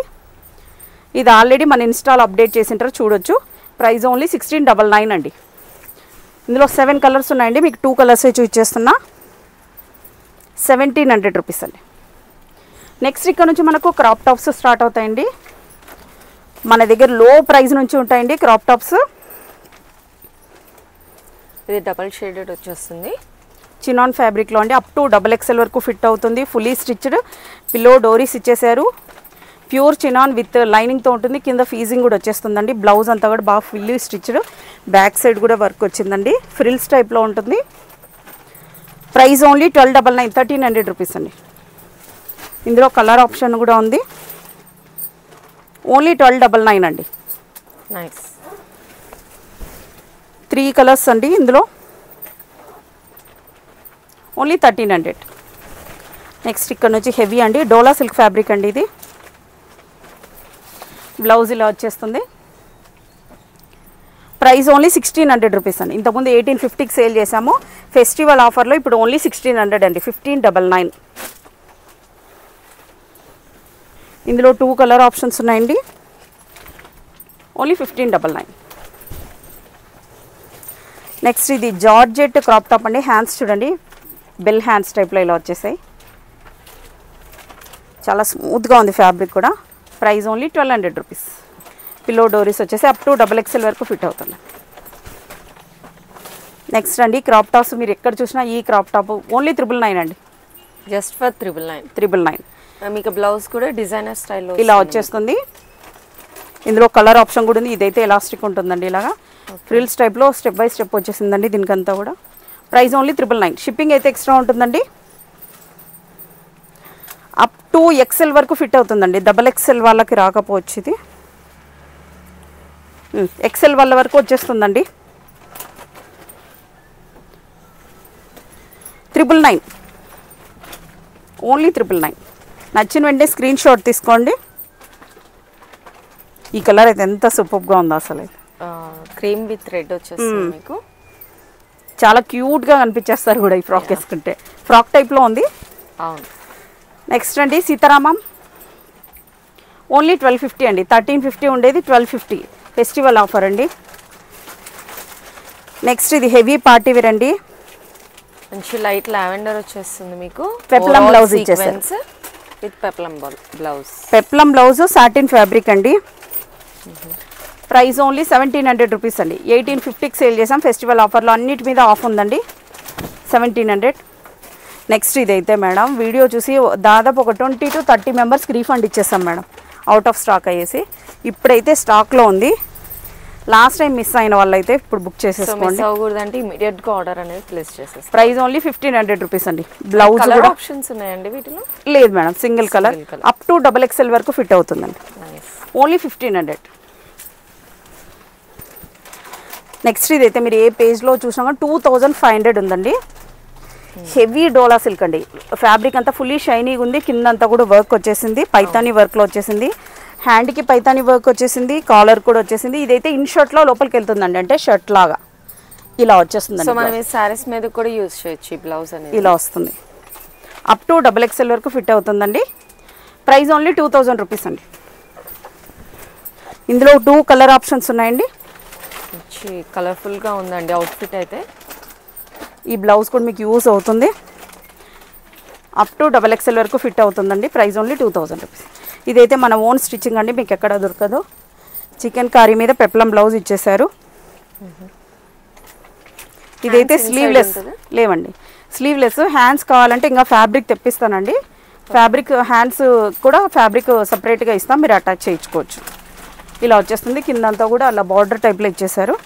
Speaker 2: ఇది ఆల్రెడీ మన ఇన్స్టాల్ అప్డేట్ చేసింటారు, చూడొచ్చు. ప్రైస్ ఓన్లీ 1699 అండి. ఇందులో 7 కలర్స్ ఉన్నాయండి. మీకు 2 కలర్సే చూపించేస్తున్నా. 1700 రూపీస్ అండి. నెక్స్ట్ ఇక్కడ నుంచి మనకు క్రాప్ టాప్స్ స్టార్ట్ అవుతాయండి. మన దగ్గర లో ప్రైస్ నుంచి ఉంటాయండి క్రాప్ టాప్స్.
Speaker 3: ఇది డబల్ షేడెడ్ వచ్చేస్తుంది.
Speaker 2: చినాన్ ఫ్యాబ్రిక్లో అండి. అప్ టు XXL వరకు ఫిట్ అవుతుంది. Fully stitched. పిల్లో డోరీస్ ఇచ్చేసారు. ప్యూర్ చినాన్ విత్ లైనింగ్తో ఉంటుంది. కింద ఫీజింగ్ కూడా వచ్చేస్తుందండి. బ్లౌజ్ అంతా కూడా బాగా ఫుల్లీ స్టిచ్డ్. బ్యాక్ సైడ్ కూడా వర్క్ వచ్చిందండి. ఫ్రిల్స్ టైప్లో ఉంటుంది. ప్రైస్ ఓన్లీ 1299, 1300 రూపీస్ అండి. ఇందులో కలర్ ఆప్షన్ కూడా ఉంది. ఓన్లీ 1299 అండి.
Speaker 3: నైస్.
Speaker 2: 3 కలర్స్ అండి ఇందులో. ఓన్లీ 1300. నెక్స్ట్ ఇక్కడ నుంచి హెవీ అండి. డోలా సిల్క్ ఫ్యాబ్రిక్ అండి ఇది. బ్లౌజ్ ఇలా వచ్చేస్తుంది. ప్రైస్ ఓన్లీ 1600 రూపీస్ అండి. ఇంతకుముందు 1850కి సేల్ చేసాము. ఫెస్టివల్ ఆఫర్లో ఇప్పుడు ఓన్లీ 1600 అండి. 1599. ఇందులో 2 కలర్ ఆప్షన్స్ ఉన్నాయండి. ఓన్లీ 1599. నెక్స్ట్ ఇది జార్జెట్ క్రాప్ టాప్ అండి. హ్యాండ్స్ చూడండి, బెల్ హ్యాండ్స్ టైప్లో ఇలా వచ్చేసాయి. చాలా స్మూత్గా ఉంది ఫ్యాబ్రిక్ కూడా. Price only 1200 rupees. పిల్లో డోరీస్ వచ్చేసి అప్ టు XXL వరకు ఫిట్ అవుతుంది. నెక్స్ట్ అండి క్రాప్ టాప్స్. మీరు ఎక్కడ చూసినా ఈ క్రాప్ టాప్ ఓన్లీ 999 అండి.
Speaker 3: Just for 999.
Speaker 2: 999.
Speaker 3: మీకు బ్లౌజ్ కూడా డిజైనర్ స్టైల్లో
Speaker 2: ఇలా వచ్చేస్తుంది. ఇందులో కలర్ ఆప్షన్ కూడా ఉంది. ఇదైతే ఎలాస్టిక్ ఉంటుందండి. ఇలాగా ఫ్రిల్స్ టైప్లో స్టెప్ బై స్టెప్ వచ్చేసిందండి దీనికంతా కూడా. Price only 999. షిప్పింగ్ అయితే ఎక్స్ట్రా ఉంటుందండి. అప్ టు XL వరకు ఫిట్ అవుతుందండి. XXL వాళ్ళకి రాకపోవచ్చు. ఇది XL వాళ్ళ వరకు వచ్చేస్తుందండి. 999. ఓన్లీ 999. నచ్చిన వెంటనే స్క్రీన్ షాట్ తీసుకోండి. ఈ కలర్ అయితే ఎంత సూపర్గా ఉందో అసలు.
Speaker 3: క్రీమ్ విత్ రెడ్ వచ్చేస్తుంది మీకు.
Speaker 2: చాలా క్యూట్గా కనిపించేస్తారు కూడా ఈ ఫ్రాక్ వేసుకుంటే. ఫ్రాక్ టైప్లో ఉంది.
Speaker 3: అవును.
Speaker 2: నెక్స్ట్ అండి సీతారామం. ఓన్లీ 1250 అండి. 1350 ఉండేది 1250. ఫెస్టివల్ ఆఫర్ అండి. నెక్స్ట్ ఇది హెవీ పార్టీ వేర్ అండి.
Speaker 3: మంచి లైట్ లావెండర్ వచ్చేస్తుంది మీకు.
Speaker 2: పెప్లం బ్లౌజ్ ఇచ్చేసారు.
Speaker 3: With peplum blouse.
Speaker 2: Peplum blouse satin fabric అండి. ప్రైస్ ఓన్లీ 1700 రూపీస్ అండి. 1850కి సేల్ చేసాం. ఫెస్టివల్ ఆఫర్లో అన్నిటి మీద ఆఫ్ ఉందండి. 1700. నెక్స్ట్ ఇదైతే మేడం వీడియో చూసి దాదాపు ఒక 20 to 30 మెంబర్స్కి రీఫండ్ ఇచ్చేస్తాం మేడం, అవుట్ ఆఫ్ స్టాక్ అయ్యేసి. ఇప్పుడైతే స్టాక్లో ఉంది. లాస్ట్ టైం మిస్ అయిన వాళ్ళు అయితే ఇప్పుడు బుక్ చేసేసుకోండి.
Speaker 3: అవ్వకూడదంటే ఇమీడియట్గా ఆర్డర్ అనేది ప్లేస్ చేసేస్తాం.
Speaker 2: ప్రైస్ ఓన్లీ 1500 రూపీస్ అండి. బ్లౌజ్ కూడా
Speaker 3: ఆప్షన్స్ ఉన్నాయండి వీటిలో?
Speaker 2: లేదు madam, single colour. Up to XXL వరకు ఫిట్ అవుతుందండి. ఓన్లీ 1500. నెక్స్ట్ ఇదైతే మీరు ఏ పేజ్లో చూసినా 2500 ఉందండి. హెవీ డోలా సిల్క్ అండి. ఫ్యాబ్రిక్ అంతా ఫుల్లీ షైనీగా ఉంది. కిందంతా కూడా వర్క్ వచ్చేసింది. పైతానీ వర్క్లో వచ్చేసింది. హ్యాండ్కి పైతానీ వర్క్ వచ్చేసింది. కాలర్ కూడా వచ్చేసింది. ఇదైతే ఇన్ షర్ట్లో లోపలికి వెళ్తుందండి, అంటే షర్ట్ లాగా ఇలా వచ్చేస్తుంది.
Speaker 3: సో మనం ఈ సారీస్ మీద కూడా యూజ్ చేయొచ్చు. ఈ బ్లౌజ్ అనేది
Speaker 2: ఇలా వస్తుంది. అప్ టు XXL వరకు ఫిట్ అవుతుందండి. ప్రైస్ ఓన్లీ 2000 రూపీస్ అండి. ఇందులో 2 కలర్ ఆప్షన్స్ ఉన్నాయండి.
Speaker 3: మంచి కలర్ఫుల్గా ఉందండి అవుట్ఫిట్ అయితే.
Speaker 2: ఈ బ్లౌజ్ కూడా మీకు యూస్ అవుతుంది. అప్ టు XXL వరకు ఫిట్ అవుతుందండి. Price only 2000 rupees. ఇదైతే మన ఓన్ స్టిచ్చింగ్ అండి, మీకు ఎక్కడ దొరకదు. చికెన్ కారీ మీద పెప్లం బ్లౌజ్ ఇచ్చేసారు. ఇదైతే స్లీవ్లెస్ లేవండి, స్లీవ్లెస్. హ్యాండ్స్ కావాలంటే ఇంకా ఫ్యాబ్రిక్ తెప్పిస్తానండి. ఫ్యాబ్రిక్ హ్యాండ్స్ కూడా ఫ్యాబ్రిక్ సపరేట్గా ఇస్తాం, మీరు అటాచ్ చేయించుకోవచ్చు. ఇలా వచ్చేస్తుంది. కిందంతా కూడా అలా బార్డర్ టైప్లో ఇచ్చేసారు.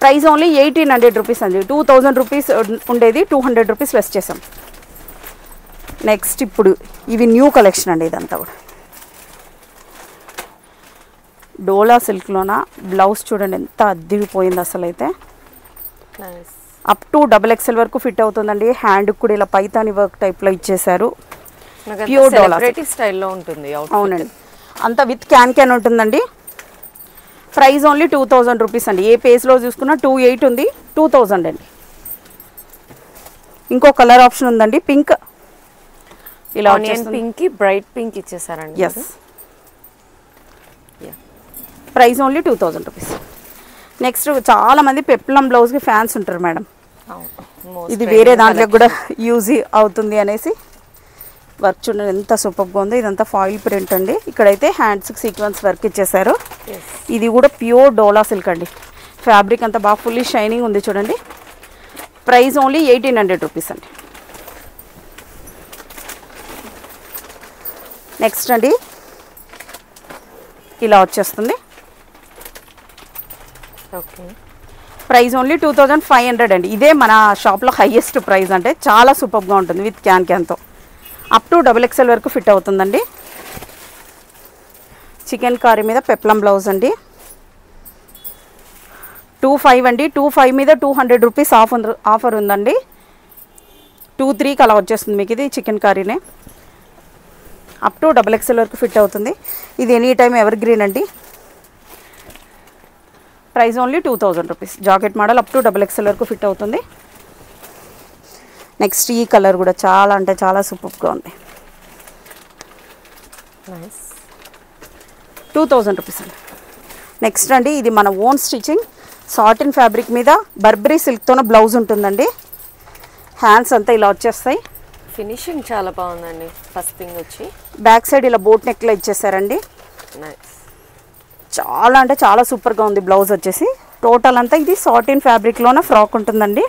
Speaker 2: ప్రైస్ ఓన్లీ 1800 రూపీస్ అండి. 2000 రూపీస్ ఉండేది 200 రూపీస్ లెస్ చేసాం. నెక్స్ట్ ఇప్పుడు ఇవి న్యూ కలెక్షన్ అండి. ఇదంతా కూడా డోలా సిల్క్లోన బ్లౌజ్ చూడండి ఎంత అద్దిగిపోయింది అసలు. అయితే అప్ టు XXL వరకు ఫిట్ అవుతుందండి. హ్యాండ్ కూడా ఇలా పైతాని వర్క్ టైప్లో ఇచ్చేసారు. ప్యూర్ డోలా
Speaker 3: స్టైల్లో ఉంటుంది.
Speaker 2: అవునండి, అంతా విత్ క్యాన్ ఉంటుందండి. ప్రైస్ ఓన్లీ 2000 రూపీస్ అండి. ఏ పేజ్లో చూసుకున్నా 28 ఉంది, 2000 అండి. ఇంకో కలర్ ఆప్షన్ ఉందండి, పింక్. ఇలా
Speaker 3: పింక్ కి బ్రైట్ పింక్ ఇచ్చేసారండి.
Speaker 2: Yes, price only 2000 rupees. Next చాలా మంది పెప్లం బ్లౌజ్కి ఫ్యాన్స్ ఉంటారు మేడం. ఇది వేరే దాంట్లో కూడా యూజ్ అవుతుంది అనేసి వర్క్ చూడండి ఎంత సూపర్గా ఉందో. ఇదంతా ఫాయిల్ ప్రింట్ అండి. ఇక్కడైతే హ్యాండ్స్కి సీక్వెన్స్ వర్క్ ఇచ్చేసారు. ఇది కూడా ప్యూర్ డోలా సిల్క్ అండి. ఫ్యాబ్రిక్ అంతా బాగా ఫుల్లీ షైనింగ్ ఉంది చూడండి. ప్రైస్ ఓన్లీ 1800 రూపీస్ అండి. నెక్స్ట్ అండి ఇలా వచ్చేస్తుంది.
Speaker 3: ఓకే,
Speaker 2: ప్రైస్ ఓన్లీ 2500 అండి. ఇదే మన షాప్లో హైయెస్ట్ ప్రైస్, అంటే చాలా సూపర్గా ఉంటుంది విత్ క్యాన్తో. అప్ టు XXL వరకు ఫిట్ అవుతుందండి. చికెన్ కారీ మీద పెప్లం బ్లౌజ్ అండి. 25 అండి. 25 మీద 200 రూపీస్ ఆఫర్ ఉందండి. 23కి అలా వచ్చేస్తుంది మీకు. ఇది చికెన్ కారీనే. అప్ టు XXL వరకు ఫిట్ అవుతుంది. ఇది ఎనీ టైమ్ ఎవర్ గ్రీన్ అండి. Price only 2000 rupees. Jacket model up to XXL వరకు ఫిట్ అవుతుంది. నెక్స్ట్ ఈ కలర్ కూడా చాలా అంటే చాలా సూపర్గా ఉంది. 2000 రూపీస్ అండి. నెక్స్ట్ అండి ఇది మన ఓన్ స్టిచ్చింగ్ సాటిన్ ఫ్యాబ్రిక్ మీద బర్బరీ సిల్క్తోనే బ్లౌజ్ ఉంటుందండి. హ్యాండ్స్ అంతా ఇలా వచ్చేస్తాయి.
Speaker 3: ఫినిషింగ్ చాలా బాగుందండి. ఫస్ట్ థింగ్ వచ్చి
Speaker 2: బ్యాక్ సైడ్ ఇలా బోట్ నెక్లో ఇచ్చేసారండి.
Speaker 3: నైస్.
Speaker 2: చాలా అంటే చాలా సూపర్గా ఉంది. బ్లౌజ్ వచ్చేసి టోటల్ అంతా ఇది సాటిన్ ఫ్యాబ్రిక్లోనే ఫ్రాక్ ఉంటుందండి.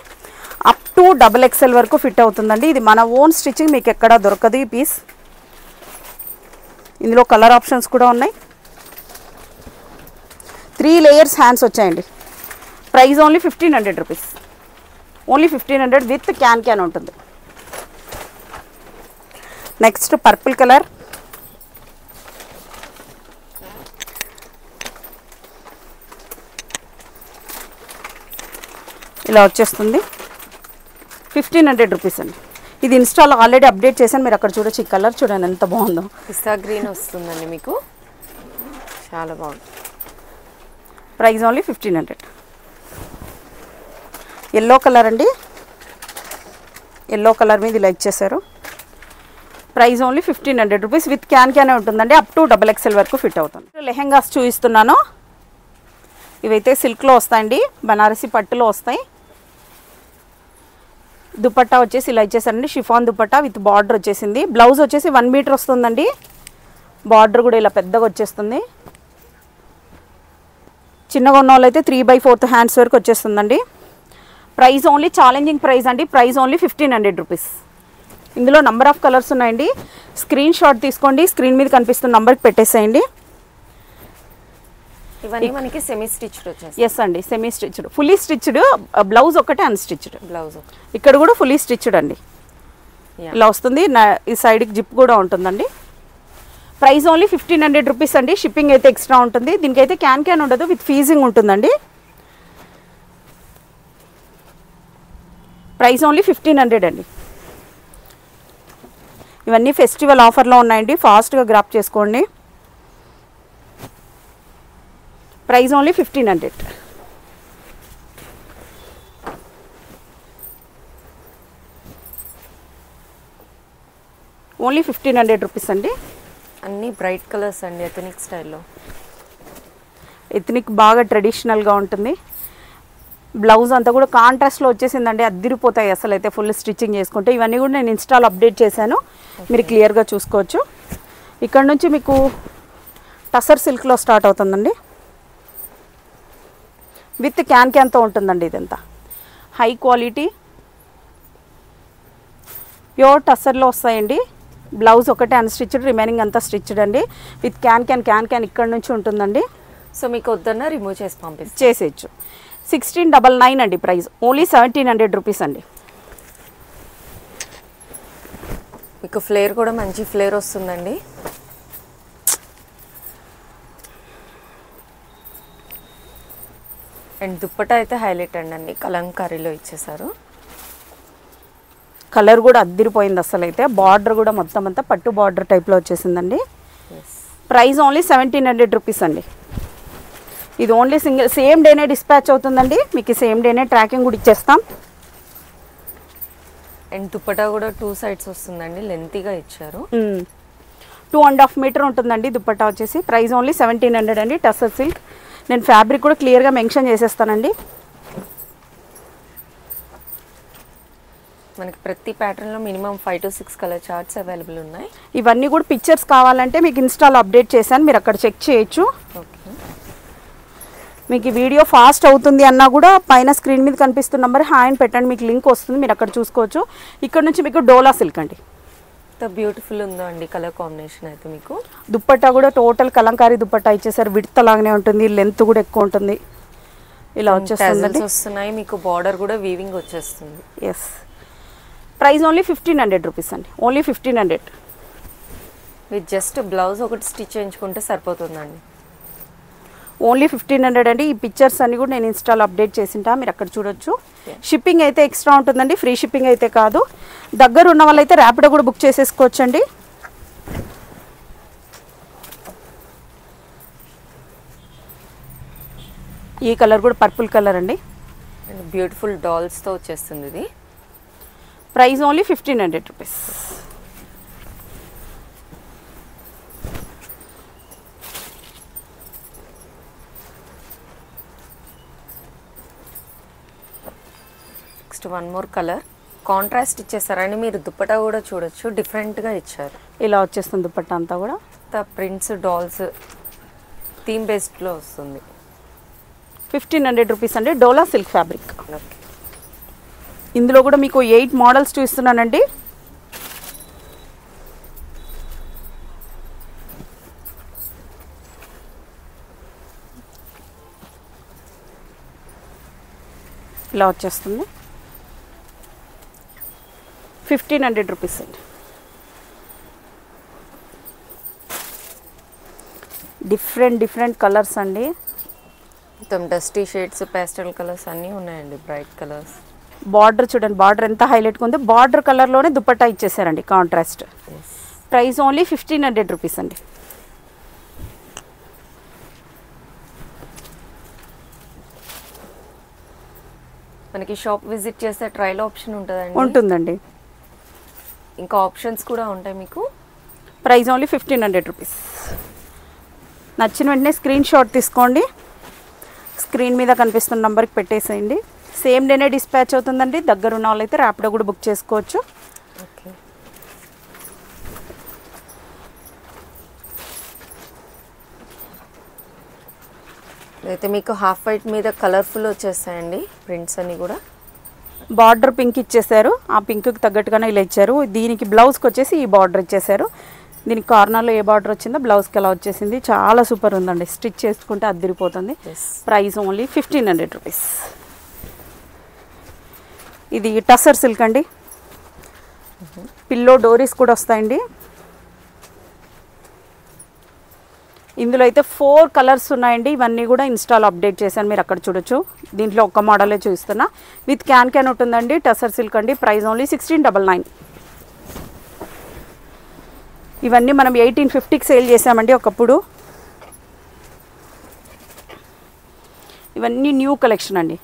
Speaker 2: అప్ టు XXL వరకు ఫిట్ అవుతుందండి. ఇది మన ఓన్ స్టిచ్చింగ్, మీకు ఎక్కడా దొరకదు ఈ పీస్. ఇందులో కలర్ ఆప్షన్స్ కూడా ఉన్నాయి. 3 లేయర్స్ హ్యాండ్స్ వచ్చాయండి. Price only 1500 rupees. Only 1500 with can ఉంటుంది. Next purple colour. ఇలా వచ్చేస్తుంది. 1500 రూపీస్ అండి. ఇది ఇన్స్టాలో ఆల్రెడీ అప్డేట్ చేశాను, మీరు అక్కడ చూడొచ్చు. ఈ కలర్ చూడండి ఎంత బాగుందో.
Speaker 3: పిస్తా గ్రీన్ వస్తుందండి మీకు, చాలా బాగుంది.
Speaker 2: Price only 1500. ఎల్లో కలర్ అండి. ఎల్లో కలర్ మీద ఇలా ఇచ్చేసారు. Price only 1500 rupees with can ఉంటుందండి. అప్ టు XXL వరకు ఫిట్ అవుతుంది. లెహెంగాస్ చూపిస్తున్నాను. ఇవైతే సిల్క్లో వస్తాయండి, బనారసి పట్టులో వస్తాయి. దుపట్టా వచ్చేసి ఇలా ఇచ్చేసారండి. షిఫాన్ దుపట్టా విత్ బార్డర్ వచ్చేసింది. బ్లౌజ్ వచ్చేసి 1 మీటర్ వస్తుందండి. బార్డర్ కూడా ఇలా పెద్దగా వచ్చేస్తుంది. చిన్నగా ఉన్న వాళ్ళైతే 3/4 హ్యాండ్స్ వరకు వచ్చేస్తుందండి. ప్రైస్ ఓన్లీ ఛాలెంజింగ్ ప్రైస్ అండి. Price only 1500 rupees. ఇందులో నంబర్ ఆఫ్ కలర్స్ ఉన్నాయండి. స్క్రీన్ షాట్ తీసుకోండి, స్క్రీన్ మీద కనిపిస్తున్న నంబర్కి పెట్టేసేయండి.
Speaker 3: ఇవన్నీ మనకి సెమీ స్టిచ్డ్ వచ్చేసి.
Speaker 2: ఎస్ అండి, semi stitched. Fully stitched blouse ఒకటే అన్స్టిచ్డ్.
Speaker 3: బ్లౌజ్
Speaker 2: ఇక్కడ కూడా ఫుల్లీ స్టిచ్డ్ అండి. ఇలా వస్తుంది. ఈ సైడ్కి జిప్ కూడా ఉంటుందండి. ప్రైస్ ఓన్లీ 1500 రూపీస్ అండి. షిప్పింగ్ అయితే ఎక్స్ట్రా ఉంటుంది. దీనికైతే క్యాన్ ఉండదు, విత్ ఫీజింగ్ ఉంటుందండి. ప్రైస్ ఓన్లీ 1500 అండి. ఇవన్నీ ఫెస్టివల్ ఆఫర్లో ఉన్నాయండి, ఫాస్ట్గా గ్రాప్ చేసుకోండి. Price only 1500. ఓన్లీ 1500 రూపీస్ అండి.
Speaker 3: అన్నీ బ్రైట్ కలర్స్ అండి, ఎథనిక్ స్టైల్లో.
Speaker 2: ఎథనిక్ బాగా ట్రెడిషనల్గా ఉంటుంది. బ్లౌజ్ అంతా కూడా కాంట్రాస్ట్లో వచ్చేసిందండి. అద్దిరిపోతాయి అసలు అయితే ఫుల్ స్టిచ్చింగ్ చేసుకుంటే. ఇవన్నీ కూడా నేను ఇన్స్టాల్ అప్డేట్ చేశాను, మీరు క్లియర్గా చూసుకోవచ్చు. ఇక్కడ నుంచి మీకు టసర్ సిల్క్లో స్టార్ట్ అవుతుందండి. విత్ క్యాన్తో ఉంటుందండి. ఇదంతా హై క్వాలిటీ ప్యూర్ టసర్లో వస్తాయండి. బ్లౌజ్ ఒకటే అన్స్టిచ్డ్, రిమైనింగ్ అంతా స్టిచ్డ్ అండి. విత్ క్యాన్ ఇక్కడ నుంచి ఉంటుందండి.
Speaker 3: సో మీకు వద్దన్నా రిమూవ్ చేసి పంపిస్తాం,
Speaker 2: చేసేయచ్చు. 1699 అండి ప్రైస్. ఓన్లీ 1700 రూపీస్ అండి.
Speaker 3: మీకు ఫ్లేర్ కూడా మంచి ఫ్లేర్ వస్తుందండి. అండ్ దుప్పటా అయితే హైలైట్ అండి, కలంకారీలో ఇచ్చేసారు.
Speaker 2: కలర్ కూడా అద్దిరిపోయింది అసలు అయితే. బార్డర్ కూడా మొత్తం అంతా పట్టు బార్డర్ టైప్లో వచ్చేసిందండి. ప్రైస్ ఓన్లీ 1700 రూపీస్ అండి. ఇది ఓన్లీ సింగిల్, సేమ్ డేనే డిస్పాచ్ అవుతుందండి. మీకు సేమ్ డేనే ట్రాకింగ్ కూడా ఇచ్చేస్తాం.
Speaker 3: అండ్ దుప్పటా కూడా 2 సైడ్స్ వస్తుందండి, లెంతీగా ఇచ్చారు.
Speaker 2: 2.5 మీటర్ ఉంటుందండి దుప్పటా వచ్చేసి. ప్రైస్ ఓన్లీ 1700 అండి. టసర్ సిల్క్. నేను ఫ్యాబ్రిక్ కూడా క్లియర్గా మెన్షన్ చేసేస్తానండి.
Speaker 3: మనకి ప్రతి ప్యాటర్న్లో minimum 5 to 6 colour charts available ఉన్నాయి.
Speaker 2: ఇవన్నీ కూడా పిక్చర్స్ కావాలంటే మీకు ఇన్స్టాలో అప్డేట్ చేశాను, మీరు అక్కడ చెక్ చేయొచ్చు.
Speaker 3: ఓకే,
Speaker 2: మీకు ఈ వీడియో ఫాస్ట్ అవుతుంది అన్నా కూడా పైన స్క్రీన్ మీద కనిపిస్తున్న నెంబర్ హాయ్ అని పెట్టండి, మీకు లింక్ వస్తుంది, మీరు అక్కడ చూసుకోవచ్చు. ఇక్కడ నుంచి మీకు డోలా సిల్క్ అండి.
Speaker 3: ఎంత బ్యూటిఫుల్ ఉందో అండి కలర్ కాంబినేషన్ అయితే. మీకు
Speaker 2: దుప్పట్టా కూడా టోటల్ కలంకారీ దుప్పట్టా ఇచ్చేసారు. విడ్త్ లాగానే ఉంటుంది, లెంత్ కూడా ఎక్కువ ఉంటుంది. ఇలా వచ్చేస్తుంది.
Speaker 3: వస్తున్నాయి మీకు, బార్డర్ కూడా వీవింగ్ వచ్చేస్తుంది.
Speaker 2: ఎస్. ప్రైస్ ఓన్లీ 1500 రూపీస్ అండి. ఓన్లీ 1500.
Speaker 3: విత్ జస్ట్ బ్లౌజ్ ఒకటి స్టిచ్ చేయించుకుంటే సరిపోతుందండి.
Speaker 2: ఓన్లీ 1500 అండి. ఈ పిక్చర్స్ అన్ని కూడా నేను ఇన్స్టాల్ అప్డేట్ చేసింటా, మీరు అక్కడ చూడొచ్చు. షిప్పింగ్ అయితే ఎక్స్ట్రా ఉంటుందండి, ఫ్రీ షిప్పింగ్ అయితే కాదు. దగ్గర ఉన్న వాళ్ళైతే ర్యాపిడో కూడా బుక్ చేసేసుకోవచ్చండి. ఈ కలర్ కూడా పర్పుల్ కలర్ అండి.
Speaker 3: అండ్ బ్యూటిఫుల్ డాల్స్తో వచ్చేస్తుంది ఇది.
Speaker 2: Price only 1500 rupees.
Speaker 3: Next one more colour, contrast ఇచ్చేసారండి, మీరు దుప్పటా కూడా చూడొచ్చు, డిఫరెంట్గా ఇచ్చారు.
Speaker 2: ఇలా వచ్చేస్తుంది దుపట్టా అంతా కూడా.
Speaker 3: ప్రింట్స్ డాల్స్ థీమ్ బేస్డ్లో వస్తుంది.
Speaker 2: 1500 రూపీస్ అండి, డోలా సిల్క్ ఫ్యాబ్రిక్.
Speaker 3: ఓకే,
Speaker 2: ఇందులో కూడా మీకు 8 మోడల్స్ చూపిస్తున్నానండి. ఇలా వచ్చేస్తుంది 1500 రూపీస్ అండి. డిఫరెంట్ కలర్స్ అండి.
Speaker 3: మొత్తం డస్టీ షేడ్స్, పేస్టల్ కలర్స్ అన్నీ ఉన్నాయండి, బ్రైట్ కలర్స్.
Speaker 2: బార్డర్ చూడండి, బార్డర్ ఎంత హైలైట్గా ఉంది. బార్డర్ కలర్లోనే దుపట్టా ఇచ్చేసారండి కాంట్రాస్ట్. ప్రైస్ ఓన్లీ 1500 రూపీస్ అండి.
Speaker 3: మనకి షాప్ విజిట్ చేస్తే ట్రయల్ ఆప్షన్
Speaker 2: ఉంటుందండి.
Speaker 3: ఇంకా ఆప్షన్స్ కూడా ఉంటాయి మీకు.
Speaker 2: Price only 1500 rupees. నచ్చిన వెంటనే స్క్రీన్ షాట్ తీసుకోండి, స్క్రీన్ మీద కనిపిస్తున్న నెంబర్కి పెట్టేసేయండి. సేమ్ డేనే డిస్పాచ్ అవుతుందండి. దగ్గర ఉన్న వాళ్ళైతే ర్యాపిడో కూడా బుక్ చేసుకోవచ్చు.
Speaker 3: ఓకే, అయితే మీకు హాఫ్ వైట్ మీద కలర్ఫుల్ వచ్చేస్తాయండి ప్రింట్స్ అన్నీ కూడా.
Speaker 2: బార్డర్ పింక్ ఇచ్చేసారు, ఆ పింక్కి తగ్గట్టుగానే ఇలా ఇచ్చారు. దీనికి బ్లౌజ్కి వచ్చేసి ఈ బార్డర్ ఇచ్చేసారు. దీనికి కార్నర్లో ఏ బార్డర్ వచ్చిందో బ్లౌజ్కి ఎలా వచ్చేసింది. చాలా సూపర్ ఉందండి, స్టిచ్ చేసుకుంటే అద్దరిపోతుంది. Price only 1500 rupees. ఇది టసర్ సిల్క్ అండి, పిల్లో డోరీస్ కూడా వస్తాయండి. ఇందులో అయితే 4 కలర్స్ ఉన్నాయండి. ఇవన్నీ కూడా ఇన్స్టాలో అప్డేట్ చేశాను, మీరు అక్కడ చూడొచ్చు. దీంట్లో ఒక్క మోడలే చూపిస్తున్నా. విత్ క్యాన్ ఉంటుందండి. టసర్ సిల్క్ అండి. Price only 1699. ఇవన్నీ మనం 1850కి సేల్ చేసామండి ఒకప్పుడు. ఇవన్నీ న్యూ కలెక్షన్ అండి.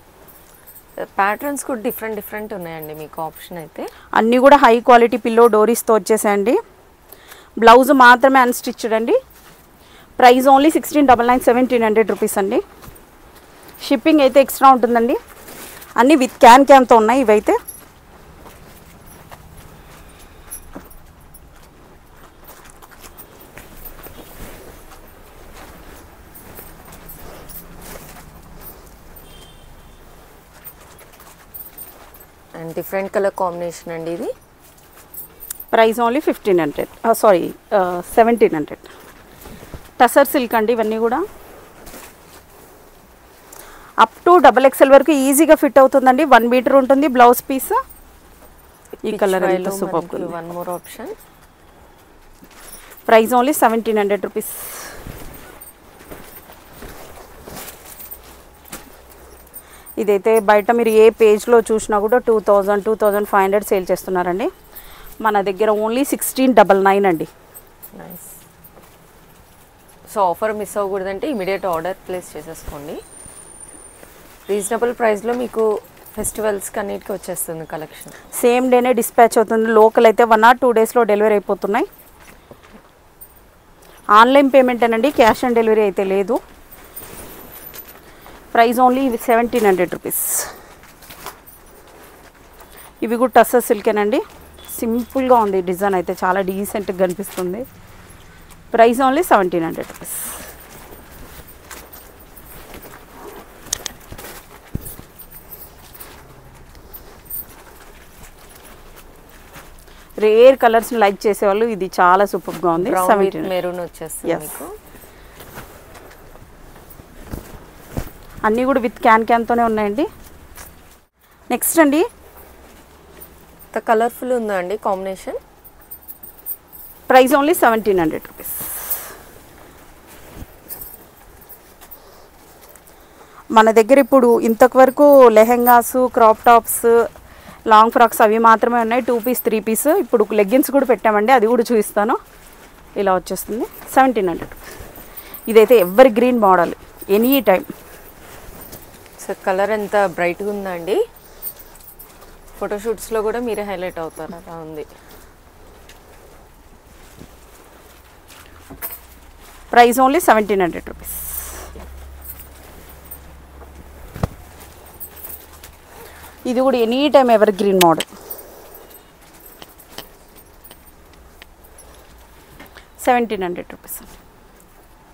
Speaker 3: ప్యాటర్న్స్ కూడా డిఫరెంట్ ఉన్నాయండి మీకు ఆప్షన్ అయితే.
Speaker 2: అన్నీ కూడా హై క్వాలిటీ పిల్లో డోరీస్తో వచ్చేసాయండి. బ్లౌజ్ మాత్రమే అన్స్టిచ్డ్ అండి. ప్రైస్ ఓన్లీ 1699, 1700 రూపీస్ అండి. షిప్పింగ్ అయితే ఎక్స్ట్రా ఉంటుందండి. అన్నీ విత్ క్యాన్తో ఉన్నాయి ఇవైతే.
Speaker 3: అండ్ డిఫరెంట్ కలర్ కాంబినేషన్ అండి ఇది.
Speaker 2: Price only 1500, sorry 1700. Tussar silk అండి ఇవన్నీ కూడా. అప్ టు XXL వరకు ఈజీగా ఫిట్ అవుతుందండి. 1 మీటర్ ఉంటుంది బ్లౌజ్ పీస్. ఈ కలర్ ఎంత super.
Speaker 3: One more option.
Speaker 2: Price only 1700 rupees. ఇదైతే బయట మీరు ఏ పేజ్లో చూసినా కూడా 2000, 2500 సేల్ చేస్తున్నారండి. మన దగ్గర ఓన్లీ 1699 అండి.
Speaker 3: నైస్. సో ఆఫర్ మిస్ అవ్వకూడదంటే ఇమీడియట్ ఆర్డర్ ప్లేస్ చేసేసుకోండి. రీజనబుల్ ప్రైస్లో మీకు ఫెస్టివల్స్కి అన్నిటికీ వచ్చేస్తుంది కలెక్షన్.
Speaker 2: సేమ్ డేనే డిస్పాచ్ అవుతుంది. లోకల్ అయితే 1 or 2 డేస్లో డెలివరీ అయిపోతున్నాయి. ఆన్లైన్ పేమెంట్ అనండి, క్యాష్ ఆన్ డెలివరీ అయితే లేదు. Price only 1700 rupees. ఇవి కూడా టస్సర్ సిల్కేనండి. సింపుల్గా ఉంది డిజైన్ అయితే, చాలా డీసెంట్గా కనిపిస్తుంది. Price only 1700 rupees. Rare colours like చేసేవాళ్ళు ఇది చాలా సూపర్గా ఉంది.
Speaker 3: మెరూన్ వచ్చేస్తుంది మీకు.
Speaker 2: అన్నీ కూడా విత్ క్యాన్తోనే ఉన్నాయండి. నెక్స్ట్ అండి
Speaker 3: కలర్ఫుల్ ఉందా అండి కాంబినేషన్.
Speaker 2: Price only 1700 rupees. మన దగ్గర ఇప్పుడు ఇంతవరకు lehengas, crop tops, long frocks అవి మాత్రమే ఉన్నాయి. 2 పీస్ 3 పీస్. ఇప్పుడు లెగ్గిన్స్ కూడా పెట్టామండి, అది కూడా చూపిస్తాను. ఇలా వచ్చేస్తుంది 1700. ఇదైతే ever green model, any time.
Speaker 3: So colour ఎంత బ్రైట్గా ఉందండి. ఫోటోషూట్స్లో కూడా మీరే హైలైట్ అవుతారు, అలా ఉంది.
Speaker 2: Price only 1700 rupees. ఇది కూడా any time ever green model. 1700 rupees అండి.